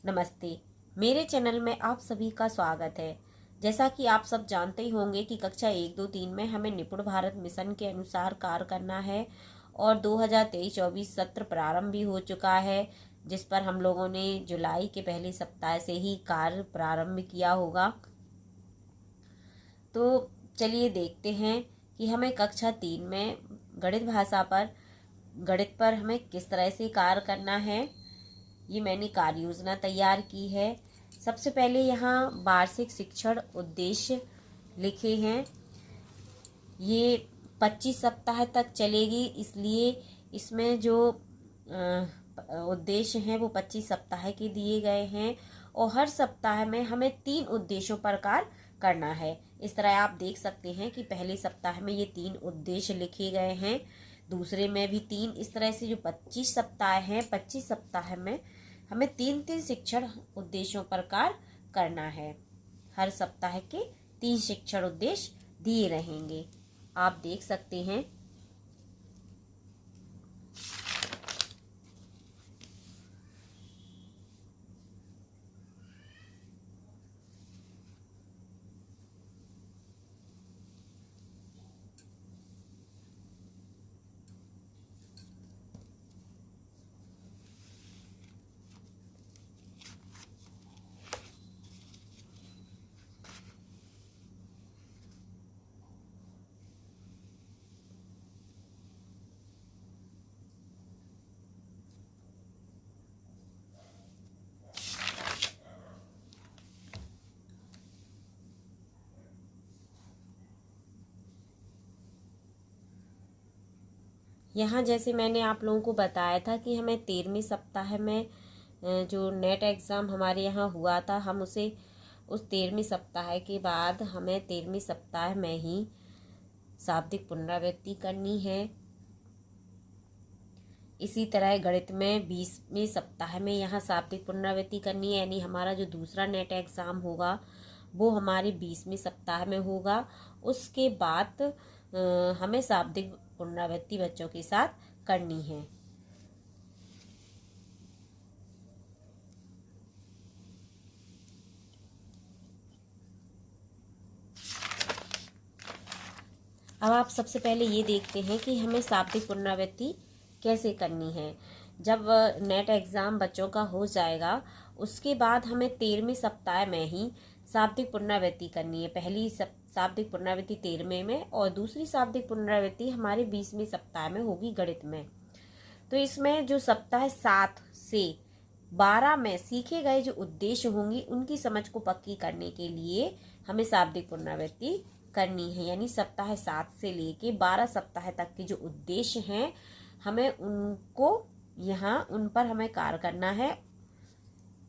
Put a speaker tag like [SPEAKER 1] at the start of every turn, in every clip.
[SPEAKER 1] नमस्ते। मेरे चैनल में आप सभी का स्वागत है। जैसा कि आप सब जानते ही होंगे कि कक्षा 1, 2, 3 में हमें निपुण भारत मिशन के अनुसार कार्य करना है और 2023-24 सत्र प्रारंभ भी हो चुका है, जिस पर हम लोगों ने जुलाई के पहले सप्ताह से ही कार्य प्रारंभ किया होगा। तो चलिए देखते हैं कि हमें कक्षा 3 में गणित पर हमें किस तरह से कार्य करना है। ये मैंने कार्य योजना तैयार की है। सबसे पहले यहाँ वार्षिक शिक्षण उद्देश्य लिखे हैं। ये 25 सप्ताह तक चलेगी, इसलिए इसमें जो उद्देश्य हैं वो 25 सप्ताह के दिए गए हैं और हर सप्ताह में हमें 3 उद्देश्यों पर कार्य करना है। इस तरह आप देख सकते हैं कि पहले सप्ताह में ये 3 उद्देश्य लिखे गए हैं, दूसरे में भी 3। इस तरह से जो 25 सप्ताह हैं, 25 सप्ताह में हमें 3-3 शिक्षण उद्देश्यों पर कार्य करना है। हर सप्ताह के 3 शिक्षण उद्देश्य दिए रहेंगे, आप देख सकते हैं। यहाँ जैसे मैंने आप लोगों को बताया था कि हमें 13वें सप्ताह में जो नेट एग्ज़ाम हमारे यहाँ हुआ था, हम उस 13वें सप्ताह के बाद हमें 13वें सप्ताह में ही शाब्दिक पुनरावृत्ति करनी है। इसी तरह गणित में 20वें सप्ताह में यहाँ शाब्दिक पुनरावृत्ति करनी है, यानी हमारा जो दूसरा नेट एग्ज़ाम होगा वो हमारे 20वें सप्ताह में होगा। उसके बाद हमें शाब्दिक पुनरावृत्ति बच्चों के साथ करनी है। अब आप सबसे पहले ये देखते हैं कि हमें शाब्दिक पुनरावृत्ति कैसे करनी है। जब नेट एग्ज़ाम बच्चों का हो जाएगा, उसके बाद हमें 13वें सप्ताह में ही शाब्दिक पुनरावृत्ति करनी है। पहली शाब्दिक पुनरावृत्ति 13वें में और दूसरी शाब्दिक पुनरावृत्ति हमारे 20वें सप्ताह में होगी गणित में। तो इसमें जो सप्ताह 7 से 12 में सीखे गए जो उद्देश्य होंगी, उनकी समझ को पक्की करने के लिए हमें शाब्दिक पुनरावृत्ति करनी है। यानी सप्ताह 7 से लेके 12 सप्ताह तक के जो उद्देश्य हैं, हमें उनको यहाँ उन पर हमें कार्य करना है।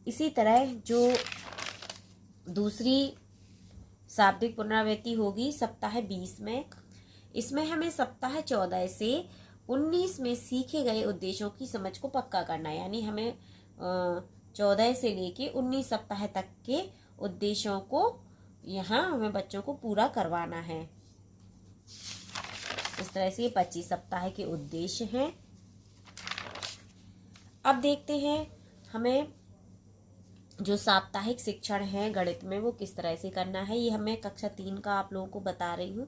[SPEAKER 1] इसी तरह जो दूसरी शाब्दिक पुनरावृत्ति होगी सप्ताह 20 में, इसमें हमें सप्ताह 14 से 19 में सीखे गए उद्देश्यों की समझ को पक्का करना है। यानी हमें 14 से लेके 19 सप्ताह तक के उद्देश्यों को यहाँ हमें बच्चों को पूरा करवाना है। इस तरह से 25 सप्ताह के उद्देश्य हैं। अब देखते हैं हमें जो साप्ताहिक शिक्षण है गणित में वो किस तरह से करना है। ये हमें कक्षा 3 का आप लोगों को बता रही हूँ।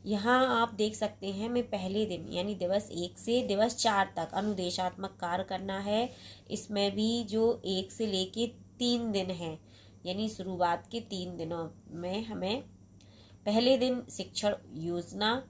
[SPEAKER 1] यहाँ आप देख सकते हैं, मैं पहले दिन यानी दिवस 1 से दिवस 4 तक अनुदेशात्मक कार्य करना है। इसमें भी जो 1 से लेके 3 दिन हैं, यानी शुरुआत के 3 दिनों में हमें पहले दिन शिक्षण योजना,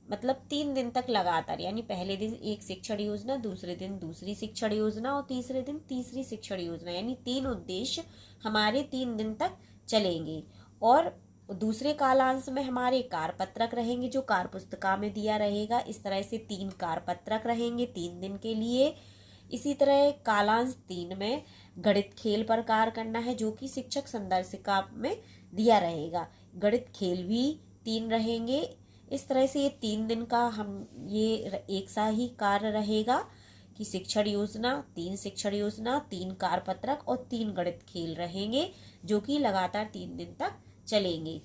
[SPEAKER 1] मतलब 3 दिन तक लगातार, यानी पहले दिन एक शिक्षण योजना, दूसरे दिन दूसरी शिक्षण योजना और तीसरे दिन तीसरी शिक्षण योजना, यानी 3 उद्देश्य हमारे 3 दिन तक चलेंगे। और दूसरे कालांश में हमारे कारपत्रक रहेंगे जो कार्य पुस्तिका में दिया रहेगा। इस तरह से 3 कारपत्रक रहेंगे 3 दिन के लिए। इसी तरह कालांश 3 में गणित खेल पर कार्य करना है जो कि शिक्षक संदर्शिका में दिया रहेगा। गणित खेल भी 3 रहेंगे। इस तरह से ये 3 दिन का ये एक सा ही कार्य रहेगा कि शिक्षण योजना, 3 शिक्षण योजना, 3 कारपत्रक और 3 गणित खेल रहेंगे जो कि लगातार 3 दिन तक चलेंगे।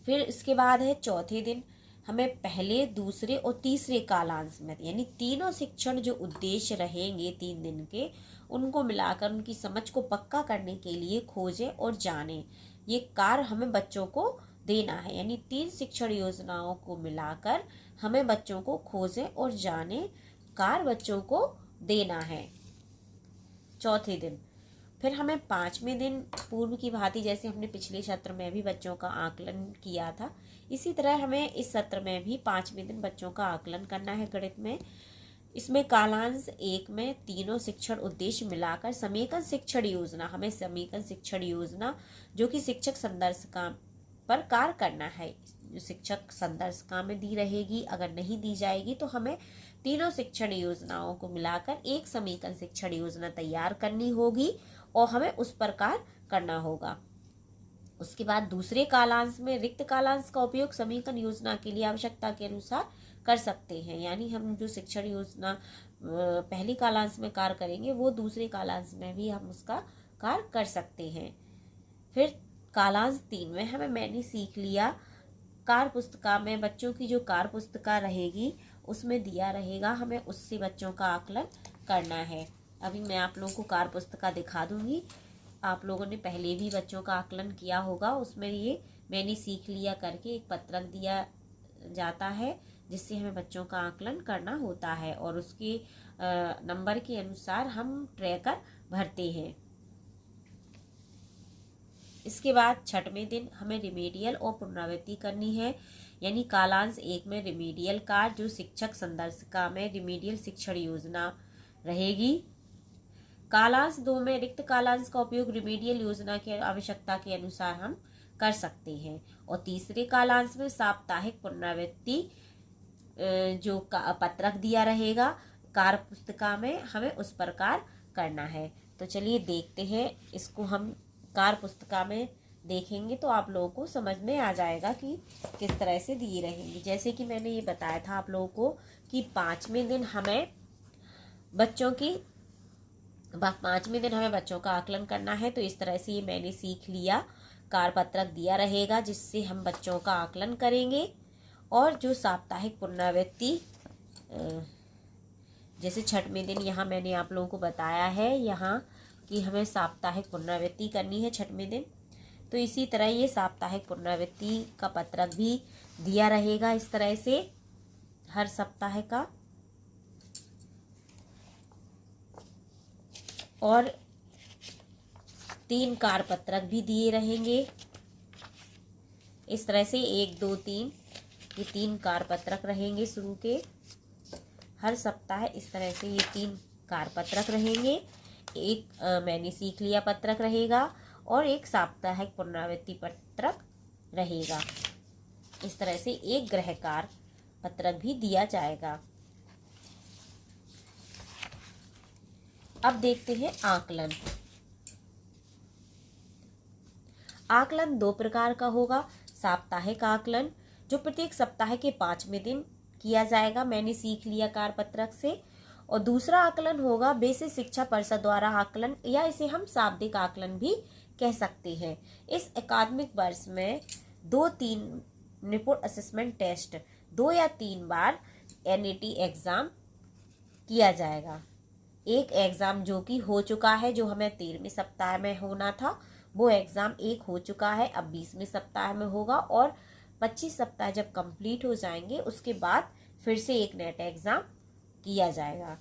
[SPEAKER 1] फिर इसके बाद है चौथे दिन हमें पहले, दूसरे और तीसरे कालांश में, यानी तीनों शिक्षण जो उद्देश्य रहेंगे 3 दिन के, उनको मिलाकर उनकी समझ को पक्का करने के लिए खोजें और जानें। ये कार्य हमें बच्चों को देना है, यानी 3 शिक्षण योजनाओं को मिलाकर हमें बच्चों को खोजें और जानें कार्य बच्चों को देना है। चौथे दिन फिर हमें 5वें दिन पूर्व की भांति, जैसे हमने पिछले सत्र में भी बच्चों का आकलन किया था, इसी तरह हमें इस सत्र में भी 5वें दिन बच्चों का आकलन करना है गणित में। इसमें कालांश 1 में तीनों शिक्षण उद्देश्य मिलाकर समीकरण शिक्षण योजना, हमें समीकरण शिक्षण योजना जो कि शिक्षक संदर्शिका पर कार्य करना है, जो शिक्षक संदर्शिका में दी रहेगी, अगर नहीं दी जाएगी तो हमें तीनों शिक्षण योजनाओं को मिलाकर एक समीकरण शिक्षण योजना तैयार करनी होगी और हमें उस पर कार्य करना होगा। उसके बाद दूसरे कालांश में रिक्त कालांश का उपयोग समीकरण योजना के लिए आवश्यकता के अनुसार कर सकते हैं, यानी हम जो शिक्षण योजना पहली कालांश में कार्य करेंगे वो दूसरे कालांश में भी हम उसका कार्य कर सकते हैं। फिर कालांश 3 में मैंने सीख लिया, कार्य पुस्तिका में बच्चों की जो कार्य पुस्तिका रहेगी उसमें दिया रहेगा, हमें उससे बच्चों का आकलन करना है। अभी मैं आप लोगों को कार्य पुस्तिका दिखा दूंगी। आप लोगों ने पहले भी बच्चों का आकलन किया होगा, उसमें ये मैंने सीख लिया करके एक पत्रक दिया जाता है जिससे हमें बच्चों का आकलन करना होता है और उसके नंबर के अनुसार हम ट्रैकर भरते हैं। इसके बाद 6वें दिन हमें रिमेडियल और पुनरावृत्ति करनी है, यानी कालांश 1 में रिमेडियल कार्य जो शिक्षक संदर्शिका में रिमेडियल शिक्षण योजना रहेगी। कालांश 2 में रिक्त कालांश का उपयोग रिमेडियल योजना की आवश्यकता के अनुसार हम कर सकते हैं और तीसरे कालांश में साप्ताहिक पुनरावृत्ति जो पत्रक दिया रहेगा कार्य पुस्तिका में, हमें उस प्रकार करना है। तो चलिए देखते हैं, इसको हम कार्य पुस्तिका में देखेंगे तो आप लोगों को समझ में आ जाएगा कि किस तरह से दिए रहेंगे। जैसे कि मैंने ये बताया था आप लोगों को कि 5वें दिन हमें बच्चों का आकलन करना है, तो इस तरह से ये मैंने सीख लिया, कार्य पत्रक दिया रहेगा जिससे हम बच्चों का आकलन करेंगे और जो साप्ताहिक पुनरावृत्ति, जैसे 6वें दिन यहाँ मैंने आप लोगों को बताया है यहाँ कि हमें साप्ताहिक पुनरावृत्ति करनी है 6वें दिन, तो इसी तरह ये साप्ताहिक पुनरावृत्ति का पत्रक भी दिया रहेगा इस तरह से हर सप्ताह का, और 3 कार्य पत्रक भी दिए रहेंगे इस तरह से 1 2 3, ये 3 कार्य पत्रक रहेंगे शुरू के हर सप्ताह। इस तरह से ये 3 कार्य पत्रक रहेंगे, एक मैंने सीख लिया पत्रक रहेगा और एक साप्ताहिक पुनरावृत्ति पत्रक रहेगा। इस तरह से एक गृह कार्य पत्रक भी दिया जाएगा। अब देखते हैं आकलन। आकलन 2 प्रकार का होगा, साप्ताहिक आकलन जो प्रत्येक सप्ताह के 5वें दिन किया जाएगा, मैंने सीख लिया कार्य पत्रक से, और दूसरा आकलन होगा बेसिक शिक्षा परिषद द्वारा आकलन, या इसे हम शाब्दिक आकलन भी कह सकते हैं। इस अकादमिक वर्ष में 2-3 निपुण असेसमेंट टेस्ट 2 या 3 बार NET एग्ज़ाम किया जाएगा। एक एग्ज़ाम जो कि हो चुका है, जो हमें 13वें सप्ताह में होना था, वो एग्ज़ाम एक हो चुका है, अब 20वें सप्ताह में होगा और 25 सप्ताह जब कंप्लीट हो जाएंगे उसके बाद फिर से एक नेट एग्ज़ाम किया जाएगा।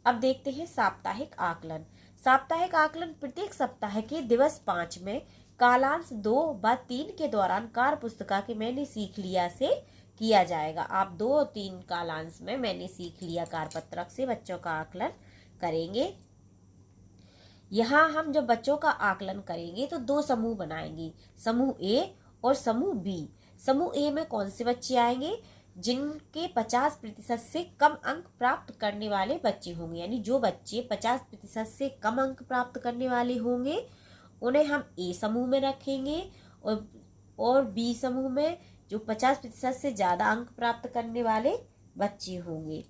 [SPEAKER 1] अब देखते हैं साप्ताहिक आकलन। साप्ताहिक आकलन प्रत्येक सप्ताह के दिवस 5 में कालांश 2 व 3 के दौरान कार्य पुस्तिका के मैंने सीख लिया से किया जाएगा। आप 2 और 3 कालांश में मैंने सीख लिया कार्य पत्रक से बच्चों का आकलन करेंगे। यहाँ हम जब बच्चों का आकलन करेंगे तो 2 समूह बनाएंगे, समूह A और समूह B। समूह A में कौन से बच्चे आएंगे? जिनके 50% से कम अंक प्राप्त करने वाले बच्चे होंगे, यानी जो बच्चे 50% से कम अंक प्राप्त करने वाले होंगे उन्हें हम A समूह में रखेंगे और B समूह में जो 50% से ज़्यादा अंक प्राप्त करने वाले बच्चे होंगे।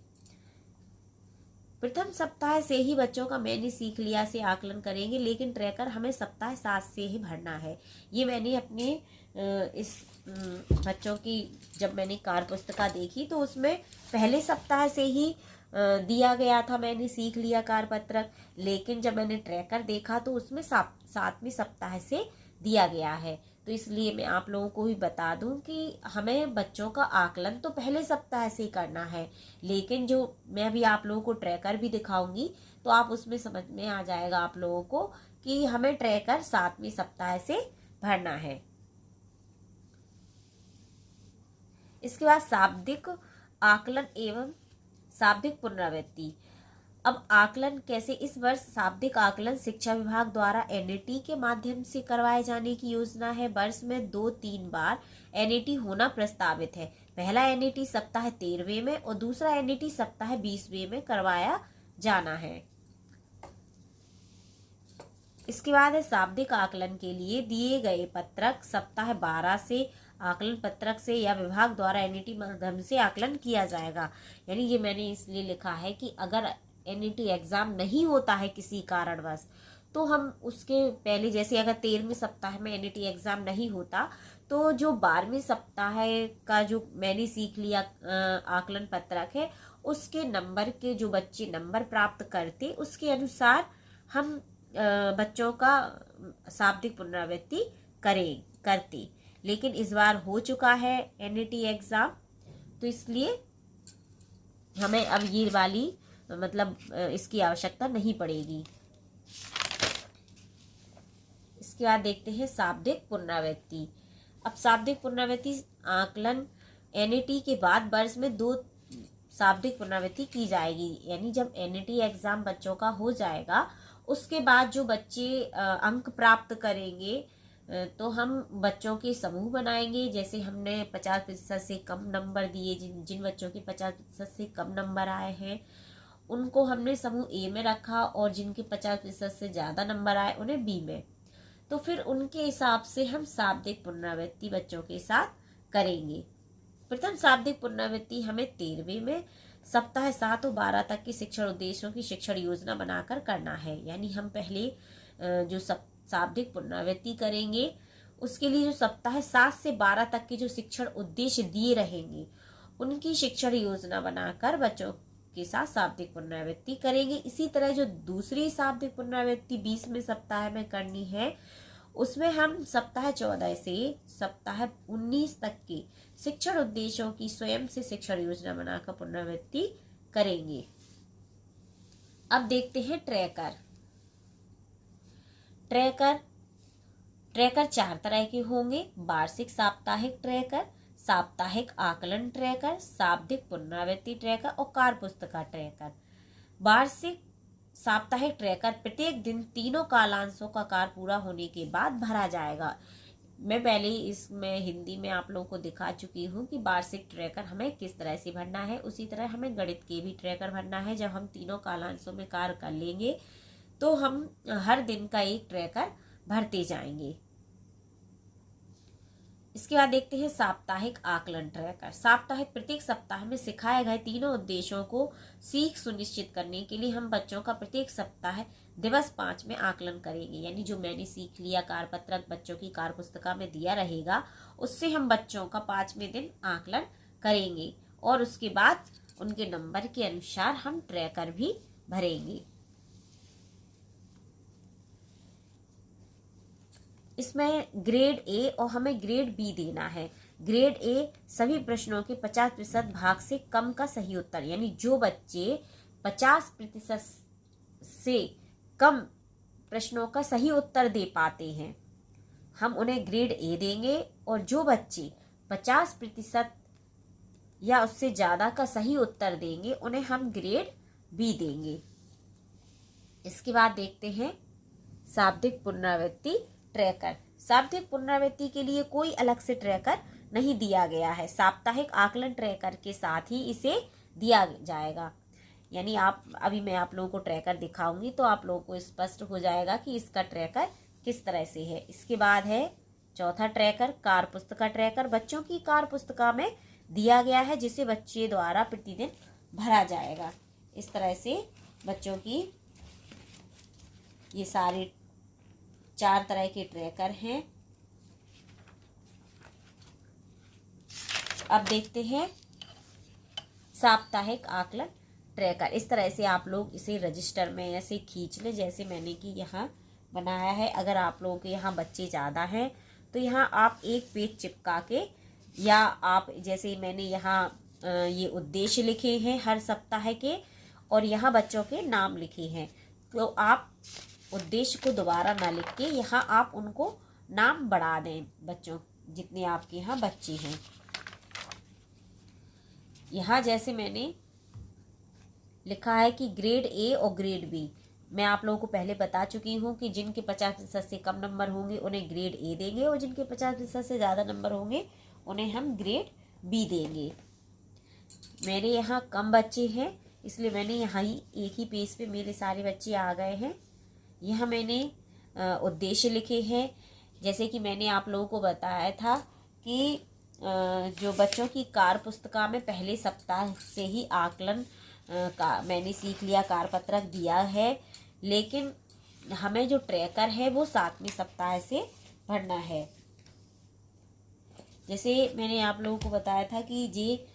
[SPEAKER 1] प्रथम सप्ताह से ही बच्चों का मैंने सीख लिया से आकलन करेंगे, लेकिन ट्रैकर हमें सप्ताह 7 से ही भरना है। ये मैंने अपने इस बच्चों की जब मैंने कार्य पुस्तिका देखी तो उसमें पहले सप्ताह से ही दिया गया था, मैंने सीख लिया कार्य पत्रक। लेकिन जब मैंने ट्रैकर देखा तो उसमें 7वें सप्ताह से दिया गया है। तो इसलिए मैं आप लोगों को भी बता दूं कि हमें बच्चों का आकलन तो पहले सप्ताह से ही करना है, लेकिन जो मैं अभी आप लोगों को ट्रैकर भी दिखाऊंगी तो आप उसमें समझ में आ जाएगा आप लोगों को कि हमें ट्रैकर 7वें सप्ताह से भरना है। इसके बाद शाब्दिक आकलन एवं शाब्दिक पुनरावृत्ति। अब आकलन कैसे? इस वर्ष शाब्दिक आकलन शिक्षा विभाग द्वारा एनईटी के माध्यम से करवाए जाने की योजना है। वर्ष में 2-3 बार एनईटी होना प्रस्तावित है। पहला एनईटी सप्ताह 13वें में और दूसरा एनईटी सप्ताह 20वें में करवाया जाना है। इसके बाद है शाब्दिक आकलन के लिए दिए गए पत्रक सप्ताह 12 से आकलन पत्रक से या विभाग द्वारा एनईटी माध्यम से आकलन किया जाएगा। यानी ये मैंने इसलिए लिखा है कि अगर एनईटी एग्जाम नहीं होता है किसी कारणवश तो हम उसके पहले, जैसे अगर 13वें सप्ताह में एनईटी एग्जाम नहीं होता तो जो 12वें सप्ताह का जो मैंने सीख लिया आकलन पत्रक है उसके नंबर के जो बच्चे नंबर प्राप्त करते उसके अनुसार हम बच्चों का शाब्दिक पुनरावृत्ति करते। लेकिन इस बार हो चुका है एनईटी एग्जाम तो इसलिए हमें अब ये वाली मतलब इसकी आवश्यकता नहीं पड़ेगी। इसके बाद देखते हैं शाब्दिक पुनरावृत्ति। अब शाब्दिक पुनरावृत्ति आकलन एनईटी के बाद वर्ष में 2 शाब्दिक पुनरावृत्ति की जाएगी। यानी जब एनईटी एग्जाम बच्चों का हो जाएगा उसके बाद जो बच्चे अंक प्राप्त करेंगे तो हम बच्चों के समूह बनाएंगे। जैसे हमने 50% से कम नंबर दिए, जिन बच्चों के 50% से कम नंबर आए हैं उनको हमने समूह ए में रखा और जिनके 50% से ज़्यादा नंबर आए उन्हें बी में। तो फिर उनके हिसाब से हम शाब्दिक पुनरावृत्ति बच्चों के साथ करेंगे। प्रथम शाब्दिक पुनरावृत्ति हमें 13वें में सप्ताह 7 और 12 तक के शिक्षण उद्देश्यों की शिक्षण योजना बनाकर करना है। यानी हम पहले जो शाब्दिक पुनरावृत्ति करेंगे उसके लिए जो सप्ताह 7 से 12 तक के जो शिक्षण उद्देश्य दिए रहेंगे उनकी शिक्षण योजना बनाकर बच्चों के साथ शाब्दिक पुनरावृत्ति करेंगे। इसी तरह जो दूसरी शाब्दिक पुनरावृत्ति 20वें सप्ताह में करनी है उसमें हम सप्ताह 14 से सप्ताह 19 तक के शिक्षण उद्देश्यों की स्वयं से शिक्षण योजना बनाकर पुनरावृत्ति करेंगे। अब देखते हैं ट्रैकर। ट्रैकर 4 तरह के होंगे: वार्षिक साप्ताहिक ट्रैकर, साप्ताहिक आकलन ट्रैकर, शाब्दिक पुनरावृत्ति ट्रैकर और कार्य पुस्तिका ट्रैकर। वार्षिक साप्ताहिक ट्रैकर प्रत्येक दिन तीनों कालांशों का कार्य पूरा होने के बाद भरा जाएगा। मैं पहले इसमें हिंदी में आप लोगों को दिखा चुकी हूँ कि वार्षिक ट्रैकर हमें किस तरह से भरना है। उसी तरह हमें गणित के भी ट्रैकर भरना है। जब हम तीनों कालांशों में कार्य कर लेंगे तो हम हर दिन का एक ट्रैकर भरते जाएंगे। इसके बाद देखते हैं साप्ताहिक आकलन ट्रैकर। साप्ताहिक प्रत्येक सप्ताह में सिखाए गए तीनों उद्देश्यों को सीख सुनिश्चित करने के लिए हम बच्चों का प्रत्येक सप्ताह दिवस 5 में आकलन करेंगे। यानी जो मैंने सीख लिया कार्य पत्रक बच्चों की कार्य पुस्तिका में दिया रहेगा उससे हम बच्चों का 5वें दिन आकलन करेंगे और उसके बाद उनके नंबर के अनुसार हम ट्रैकर भी भरेंगे। इसमें ग्रेड ए और हमें ग्रेड बी देना है। ग्रेड ए सभी प्रश्नों के 50% भाग से कम का सही उत्तर, यानी जो बच्चे 50% से कम प्रश्नों का सही उत्तर दे पाते हैं हम उन्हें ग्रेड ए देंगे और जो बच्चे 50% या उससे ज़्यादा का सही उत्तर देंगे उन्हें हम ग्रेड बी देंगे। इसके बाद देखते हैं शाब्दिक पुनरावृत्ति ट्रैकर। शाब्दिक पुनरावृत्ति के लिए कोई अलग से ट्रैकर नहीं दिया गया है। साप्ताहिक आकलन ट्रैकर के साथ ही इसे दिया जाएगा। यानी अभी मैं आप लोगों को ट्रैकर दिखाऊंगी तो आप लोगों को स्पष्ट हो जाएगा कि इसका ट्रैकर किस तरह से है। इसके बाद है चौथा ट्रैकर, कार्य पुस्तिका ट्रैकर। बच्चों की कार्य पुस्तिका में दिया गया है जिसे बच्चे द्वारा प्रतिदिन भरा जाएगा। इस तरह से बच्चों की ये सारे 4 तरह के ट्रैकर हैं। अब देखते हैं साप्ताहिक आकलन ट्रैकर। इस तरह से आप लोग इसे रजिस्टर में ऐसे खींच लें जैसे मैंने कि यहाँ बनाया है। अगर आप लोगों के यहाँ बच्चे ज़्यादा हैं तो यहाँ आप एक पेज चिपका के, या आप जैसे मैंने यहाँ ये उद्देश्य लिखे हैं हर सप्ताह के, और यहाँ बच्चों के नाम लिखे हैं, तो आप उद्देश्य को दोबारा ना लिख के यहाँ आप उनको नाम बढ़ा दें, बच्चों जितने आपके यहाँ बच्चे हैं। यहाँ जैसे मैंने लिखा है कि ग्रेड ए और ग्रेड बी, मैं आप लोगों को पहले बता चुकी हूँ कि जिनके 50% से कम नंबर होंगे उन्हें ग्रेड ए देंगे, और जिनके 50% से ज़्यादा नंबर होंगे उन्हें हम ग्रेड बी देंगे। मेरे यहाँ कम बच्चे हैं इसलिए मैंने यहाँ ही एक ही पेज पे मेरे सारे बच्चे आ गए हैं। यहाँ मैंने उद्देश्य लिखे हैं, जैसे कि मैंने आप लोगों को बताया था कि जो बच्चों की कार्य पुस्तिका में पहले सप्ताह से ही आकलन का मैंने सीख लिया, कार्यपत्रक दिया है, लेकिन हमें जो ट्रैकर है वो 7वें सप्ताह से भरना है। जैसे मैंने आप लोगों को बताया था कि ये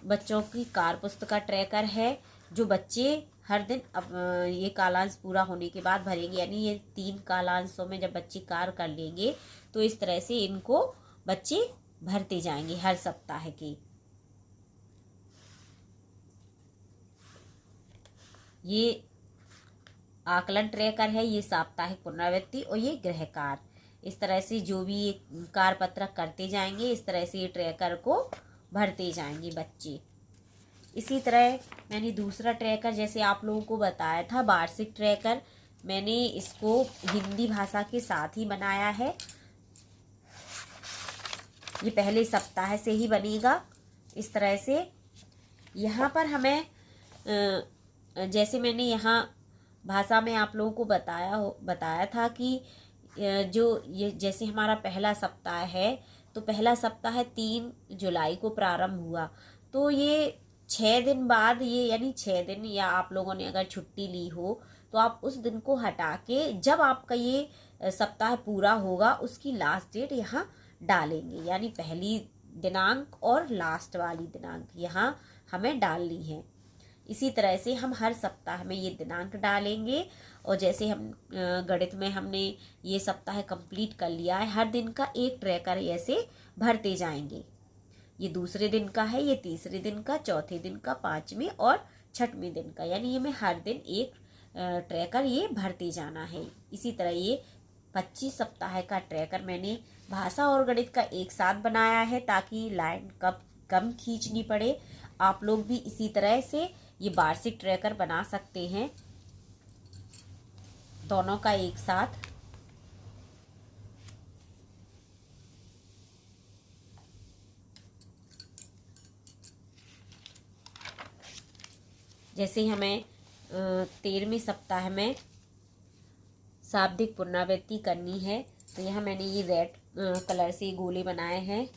[SPEAKER 1] बच्चों की कार्य पुस्तिका ट्रैकर है, जो बच्चे हर दिन अब ये कालांश पूरा होने के बाद भरेंगे, यानी ये 3 कालांशों में जब बच्चे कार्य कर लेंगे तो इस तरह से इनको बच्चे भरते जाएंगे हर सप्ताह के। ये आकलन ट्रैकर है, ये साप्ताहिक पुनरावृत्ति और ये गृह कार्य। इस तरह से जो भी ये कार्य पत्रक करते जाएंगे इस तरह से ये ट्रैकर को भरते जाएंगे बच्चे। इसी तरह मैंने दूसरा ट्रैकर जैसे आप लोगों को बताया था वार्षिक ट्रैकर, मैंने इसको हिंदी भाषा के साथ ही बनाया है। ये पहले सप्ताह से ही बनेगा इस तरह से। यहाँ पर हमें जैसे मैंने यहाँ भाषा में आप लोगों को बताया था कि जो ये जैसे हमारा पहला सप्ताह है तो पहला सप्ताह 3 जुलाई को प्रारंभ हुआ, तो ये 6 दिन बाद, ये यानी 6 दिन, या आप लोगों ने अगर छुट्टी ली हो तो आप उस दिन को हटा के जब आपका ये सप्ताह पूरा होगा उसकी लास्ट डेट यहाँ डालेंगे, यानी पहली दिनांक और लास्ट वाली दिनांक यहाँ हमें डालनी है। इसी तरह से हम हर सप्ताह में ये दिनांक डालेंगे, और जैसे हम गणित में हमने ये सप्ताह कंप्लीट कर लिया है, हर दिन का एक ट्रैकर ऐसे भरते जाएंगे। ये दूसरे दिन का है, ये तीसरे दिन का, चौथे दिन का, 5वें और 6वें दिन का, यानी ये में हर दिन एक ट्रैकर ये भरते जाना है। इसी तरह ये 25 सप्ताह का ट्रैकर मैंने भाषा और गणित का एक साथ बनाया है ताकि लाइन कम खींचनी पड़े। आप लोग भी इसी तरह से ये वार्षिक ट्रैकर बना सकते हैं, दोनों का एक साथ। जैसे हमें 13वें सप्ताह में शाब्दिक पुनरावृत्ति करनी है तो यहाँ मैंने ये रेड कलर से गोले बनाए हैं।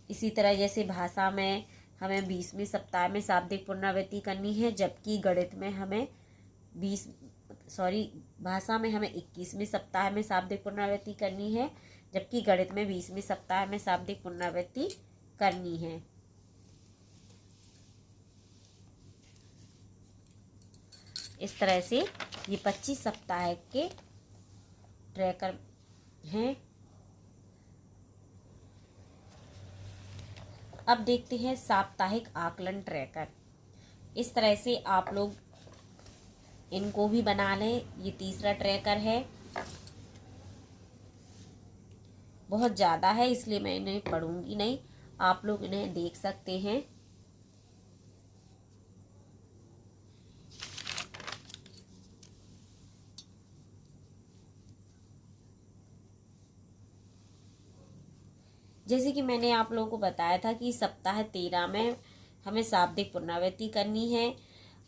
[SPEAKER 1] इसी तरह जैसे भाषा में हमें 20वें सप्ताह में शाब्दिक पुनरावृत्ति करनी है, जबकि गणित में हमें भाषा में हमें 21वें सप्ताह में शाब्दिक पुनरावृत्ति करनी है, जबकि गणित में 20वें सप्ताह में शाब्दिक पुनरावृत्ति करनी है। इस तरह से ये 25 सप्ताह के ट्रैकर हैं। अब देखते हैं साप्ताहिक आकलन ट्रैकर। इस तरह से आप लोग इनको भी बना लें। ये तीसरा ट्रैकर है, बहुत ज़्यादा है इसलिए मैं इन्हें पढ़ूंगी नहीं, आप लोग इन्हें देख सकते हैं। जैसे कि मैंने आप लोगों को बताया था कि सप्ताह 13 में हमें शाब्दिक पुनरावृत्ति करनी है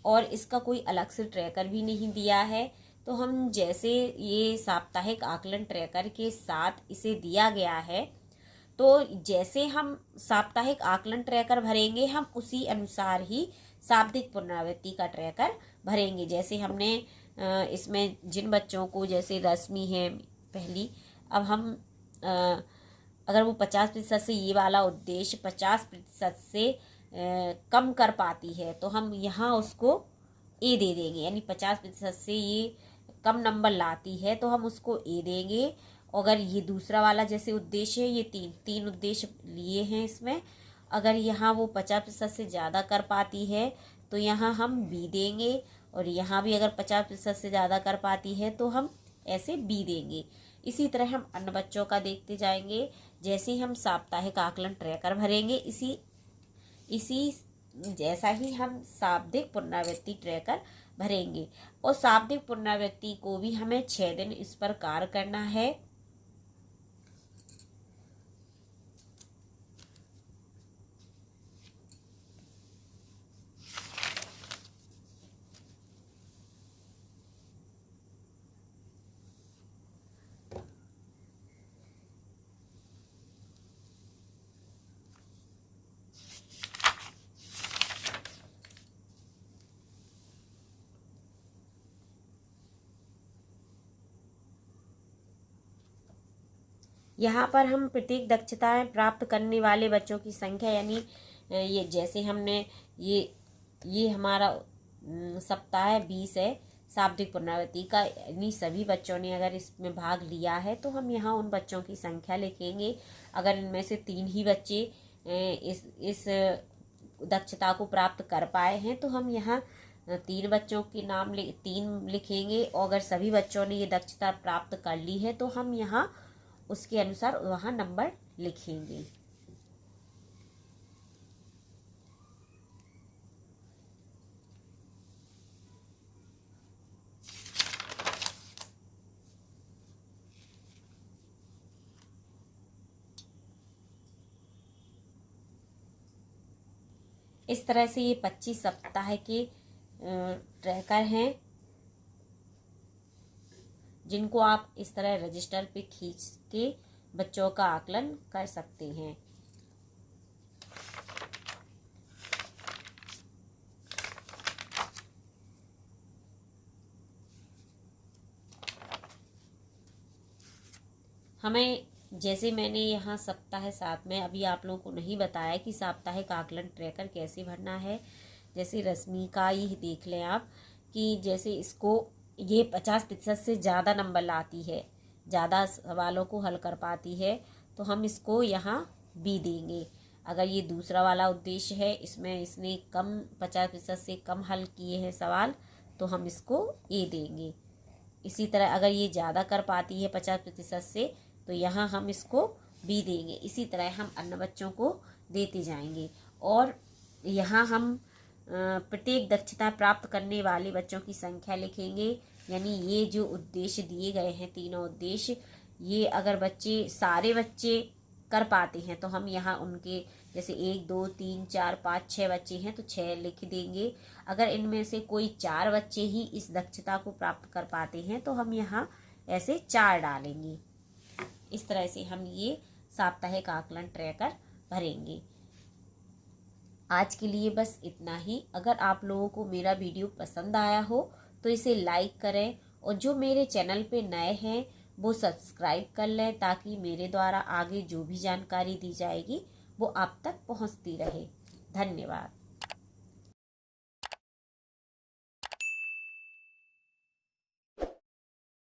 [SPEAKER 1] और इसका कोई अलग से ट्रैकर भी नहीं दिया है, तो हम जैसे ये साप्ताहिक आकलन ट्रैकर के साथ इसे दिया गया है, तो जैसे हम साप्ताहिक आकलन ट्रैकर भरेंगे हम उसी अनुसार ही शाब्दिक पुनरावृत्ति का ट्रैकर भरेंगे। जैसे हमने इसमें जिन बच्चों को, जैसे रश्मि है पहली, अब हम अगर वो 50% से ये वाला उद्देश्य 50% से कम कर पाती है तो हम यहाँ उसको ए दे देंगे, यानी 50% से ये कम नंबर लाती है तो हम उसको ए देंगे। अगर ये दूसरा वाला जैसे उद्देश्य है, ये तीन उद्देश्य लिए हैं इसमें, अगर यहाँ वो 50% से ज़्यादा कर पाती है तो यहाँ हम बी देंगे, और यहाँ भी अगर 50% से ज़्यादा कर पाती है तो हम ऐसे बी देंगे। इसी तरह हम अन्य बच्चों का देखते जाएंगे। जैसे ही हम साप्ताहिक आकलन ट्रैकर भरेंगे, इसी जैसा ही हम शाब्दिक पुनरावृत्ति ट्रैकर भरेंगे। और शाब्दिक पुनरावृत्ति को भी हमें 6 दिन इस पर कार्य करना है। यहाँ पर हम प्रत्येक दक्षताएं प्राप्त करने वाले बच्चों की संख्या, यानी ये जैसे हमने ये हमारा सप्ताह 20 है शाब्दिक पुनरावृत्ति का, यानी सभी बच्चों ने अगर इसमें भाग लिया है तो हम यहाँ उन बच्चों की संख्या लिखेंगे। अगर इनमें से 3 ही बच्चे इस दक्षता को प्राप्त कर पाए हैं तो हम यहाँ 3 बच्चों के नाम 3 लिखेंगे। और अगर सभी बच्चों ने ये दक्षता प्राप्त कर ली है तो हम यहाँ उसके अनुसार वहाँ नंबर लिखेंगे। इस तरह से ये 25 सप्ताह के ट्रैकर हैं जिनको आप इस तरह रजिस्टर पे खींच के बच्चों का आकलन कर सकते हैं। हमें जैसे मैंने यहाँ सप्ताह 7 में अभी आप लोगों को नहीं बताया कि साप्ताहिक आकलन ट्रैकर कैसे भरना है। जैसे रश्मि का ही देख लें आप कि जैसे इसको ये 50% से ज़्यादा नंबर लाती है, ज़्यादा सवालों को हल कर पाती है, तो हम इसको यहाँ बी देंगे। अगर ये दूसरा वाला उद्देश्य है, इसमें इसने 50% से कम हल किए हैं सवाल, तो हम इसको ए देंगे। इसी तरह अगर ये ज़्यादा कर पाती है 50% से तो यहाँ हम इसको बी देंगे। इसी तरह हम अन्य बच्चों को देते जाएंगे। और यहाँ हम प्रत्येक दक्षता प्राप्त करने वाले बच्चों की संख्या लिखेंगे, यानी ये जो उद्देश्य दिए गए हैं तीनों उद्देश्य, ये अगर सारे बच्चे कर पाते हैं तो हम यहाँ उनके जैसे 1 2 3 4 5 6 बच्चे हैं तो 6 लिख देंगे। अगर इनमें से कोई 4 बच्चे ही इस दक्षता को प्राप्त कर पाते हैं तो हम यहाँ ऐसे 4 डालेंगे। इस तरह से हम ये साप्ताहिक आकलन ट्रैकर भरेंगे। आज के लिए बस इतना ही। अगर आप लोगों को मेरा वीडियो पसंद आया हो तो इसे लाइक करें, और जो मेरे चैनल पे नए हैं वो सब्सक्राइब कर लें ताकि मेरे द्वारा आगे जो भी जानकारी दी जाएगी वो आप तक पहुंचती रहे। धन्यवाद।